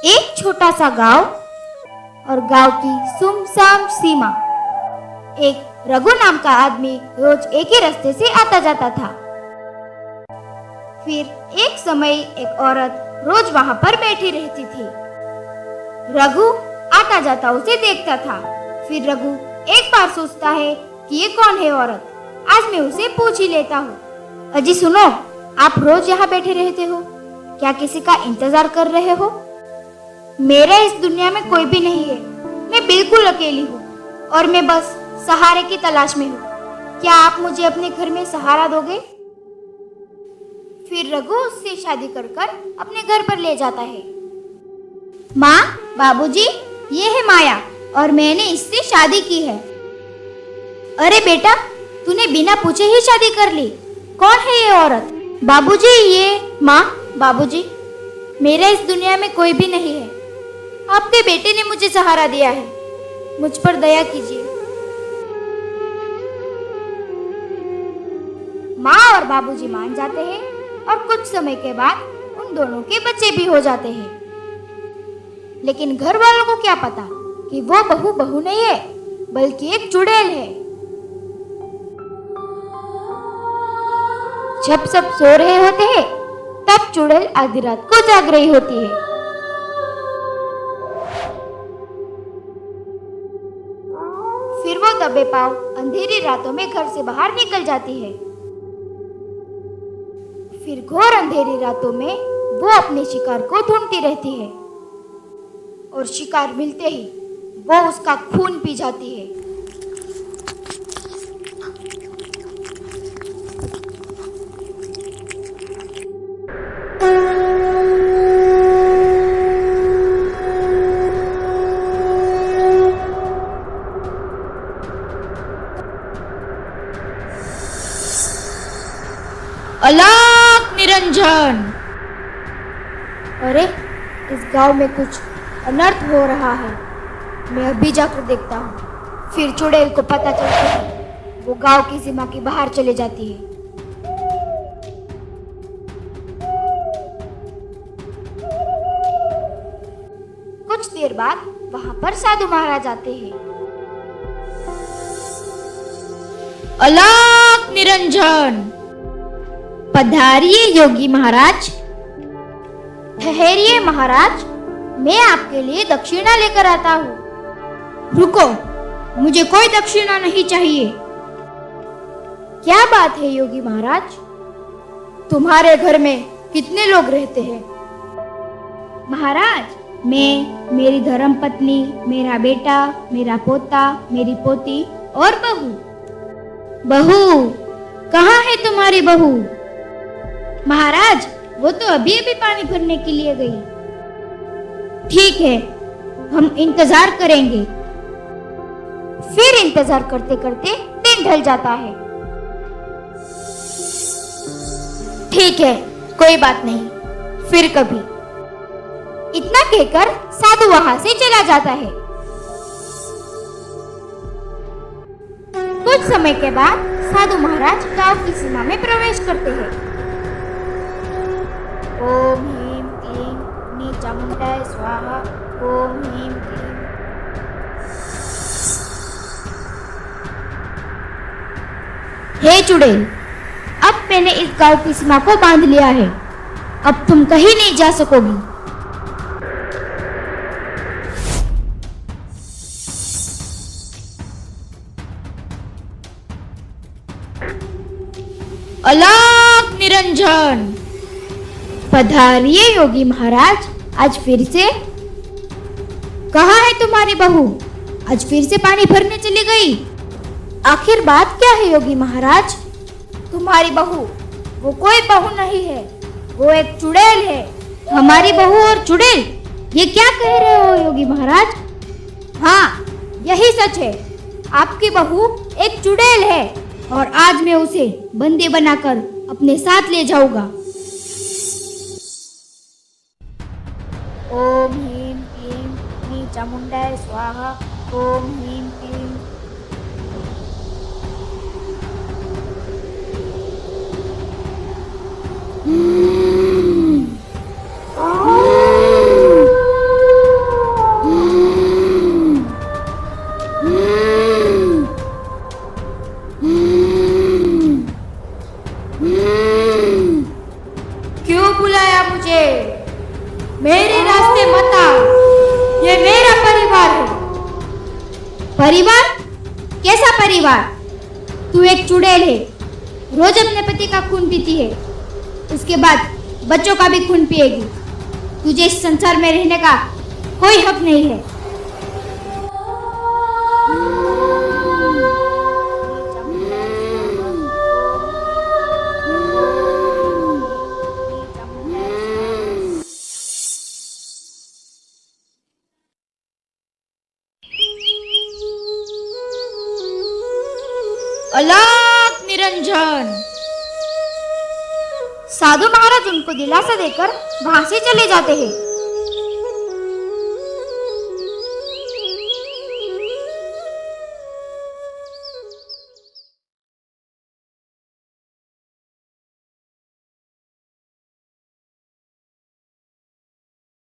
एक छोटा सा गांव और गांव की सुमसाम सीमा। एक रघु नाम का आदमी रोज एक ही रास्ते से आता जाता था। फिर एक समय एक औरत रोज वहां पर बैठी रहती थी। रघु आता जाता उसे देखता था। फिर रघु एक बार सोचता है कि ये कौन है औरत, आज मैं उसे पूछ ही लेता हूँ। अजी सुनो, आप रोज यहाँ बैठे रहते हो, क्या किसी का इंतजार कर रहे हो? मेरा इस दुनिया में कोई भी नहीं है, मैं बिल्कुल अकेली हूँ और मैं बस सहारे की तलाश में हूँ। क्या आप मुझे अपने घर में सहारा दोगे? फिर रघु उससे शादी कर अपने घर पर ले जाता है। माँ, बाबूजी, ये है माया और मैंने इससे शादी की है। अरे बेटा, तूने बिना पूछे ही शादी कर ली। कौन है ये औरत? बाबूजी, ये माँ, बाबूजी, मेरा इस दुनिया में कोई भी नहीं है। आपके बेटे ने मुझे सहारा दिया है, मुझ पर दया कीजिए। माँ और बाबूजी मान जाते हैं और कुछ समय के बाद उन दोनों के बच्चे भी हो जाते हैं। लेकिन घर वालों को क्या पता कि वो बहू नहीं है, बल्कि एक चुड़ैल है। जब सब सो रहे होते हैं, तब चुड़ैल आधी रात को जाग रही होती है। फिर वो दबे पांव अंधेरी रातों में घर से बाहर निकल जाती है। फिर घोर अंधेरी रातों में वो अपने शिकार को ढूंढती रहती है और शिकार मिलते ही वो उसका खून पी जाती है। अलाक निरंजन! अरे, इस गांव में कुछ अनर्थ हो रहा है। मैं अभी जाकर देखता हूँ। फिर चुड़ैल को पता चलता है। वो गांव की सीमा के बाहर चले जाती है। कुछ देर बाद वहां पर साधु महाराज आते हैं। अलाक निरंजन! पधारिए योगी महाराज। ठहरिए महाराज, मैं आपके लिए दक्षिणा लेकर आता हूँ। रुको, मुझे कोई दक्षिणा नहीं चाहिए। क्या बात है योगी महाराज? तुम्हारे घर में कितने लोग रहते हैं? महाराज, मैं, मेरी धर्मपत्नी, मेरा बेटा, मेरा पोता, मेरी पोती और बहू। बहू, कहाँ है तुम्हारी बहू? महाराज, वो तो अभी अभी पानी भरने के लिए गई। ठीक है, हम इंतजार करेंगे। फिर इंतजार करते करते दिन ढल जाता है। ठीक है, कोई बात नहीं, फिर कभी। इतना कहकर साधु वहां से चला जाता है। कुछ समय के बाद साधु महाराज गांव की सीमा में प्रवेश करते हैं। ओम ह्रीं क्लीं नीचामुंडाय स्वाहा। ओम ह्रीं क्लीं। हे चुड़ैल, अब मैंने इस गांव की सीमा को बांध लिया है। अब तुम कहीं नहीं जा सकोगी। अलाक निरंजन! पधारिए योगी महाराज, आज फिर से। कहाँ है तुम्हारी बहू? आज फिर से पानी भरने चली गई। आखिर बात क्या है योगी महाराज? तुम्हारी बहू वो कोई बहू नहीं है, वो एक चुड़ैल है। हमारी बहू और चुड़ैल? ये क्या कह रहे हो योगी महाराज? हाँ, यही सच है। आपकी बहू एक चुड़ैल है और आज मैं उसे बंदी बनाकर अपने साथ ले जाऊंगा। ओम ह्रीं क्लीं नीचामुंडाय स्वाहा। ओम ह्रीं क्लीं। क्यों बुलाया मुझे? मेरे रास्ते मत आ, ये मेरा परिवार है। परिवार? कैसा परिवार? तू एक चुड़ैल है, रोज अपने पति का खून पीती है, उसके बाद बच्चों का भी खून पिएगी। तुझे इस संसार में रहने का कोई हक नहीं है। अलग निरंजन। साधु महाराज उनको दिलासा देकर वहां से चले जाते हैं।